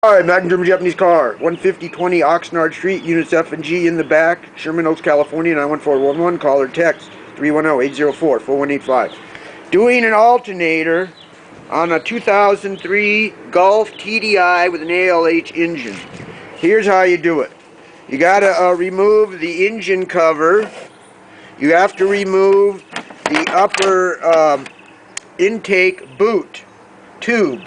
Alright, Mac and German Japanese car, 15020 Oxnard Street, units F and G in the back, Sherman Oaks, California, 91411, call or text 310-804-4185. Doing an alternator on a 2003 Golf TDI with an ALH engine. Here's how you do it. You gotta remove the engine cover. You have to remove the upper intake boot tube.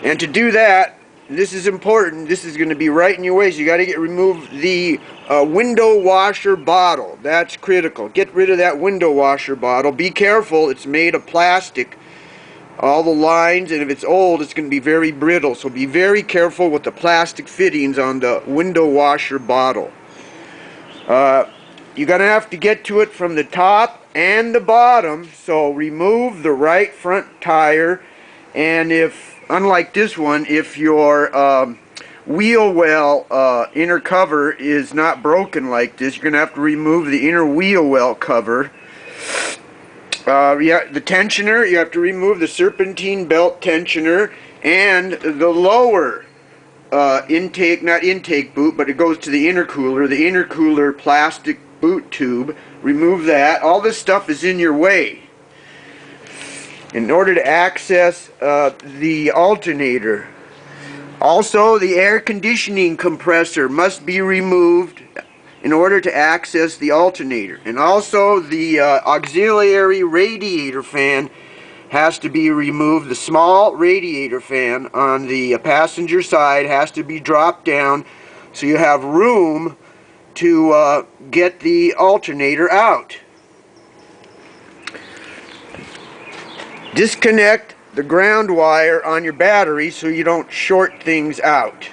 And to do that, this is important, this is going to be right in your way, so you got to remove the window washer bottle. That's critical. Get rid of that window washer bottle. Be careful, it's made of plastic. All the lines, and if it's old, it's going to be very brittle. So be very careful with the plastic fittings on the window washer bottle. You're going to have to get to it from the top and the bottom. So remove the right front tire, and unlike this one, if your wheel well inner cover is not broken like this, you're going to have to remove the inner wheel well cover. The tensioner, you have to remove the serpentine belt tensioner, and the lower intake, not intake boot, but it goes to the intercooler plastic boot tube. Remove that. All this stuff is in your way in order to access the alternator. Also, the air conditioning compressor must be removed in order to access the alternator. And also, the auxiliary radiator fan has to be removed. The small radiator fan on the passenger side has to be dropped down so you have room to get the alternator out. Disconnect the ground wire on your battery so you don't short things out.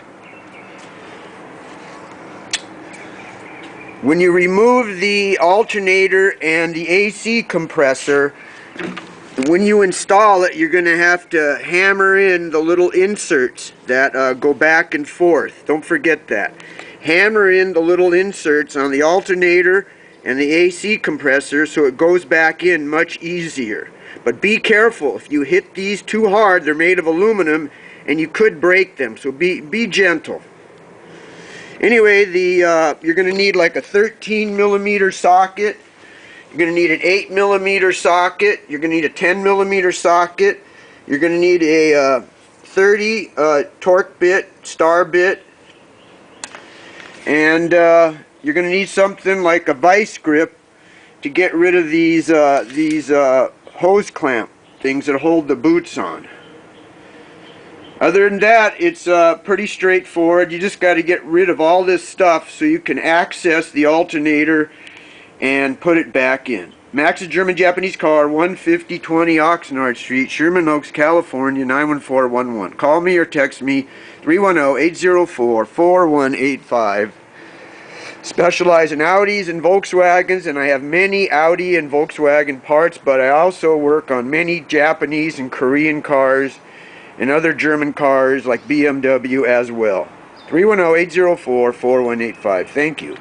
When you remove the alternator and the AC compressor, when you install it, you're going to have to hammer in the little inserts that go back and forth. Don't forget that. Hammer in the little inserts on the alternator and the AC compressor so it goes back in much easier. But be careful, if you hit these too hard, they're made of aluminum and you could break them, so be gentle. Anyway, you're going to need like a 13mm socket, you're going to need an 8mm socket, you're going to need a 10mm socket, you're going to need a 30 torque bit, star bit, and you're going to need something like a vice grip to get rid of these hose clamp things that hold the boots on. Other than that, it's pretty straightforward. You just got to get rid of all this stuff so you can access the alternator and put it back in. Max's German Japanese car, 15020 Oxnard Street, Sherman Oaks, California, 91411. Call me or text me 310-804-4185. Specialize in Audis and Volkswagens, and I have many Audi and Volkswagen parts, but I also work on many Japanese and Korean cars and other German cars like BMW as well. 310-804-4185. Thank you.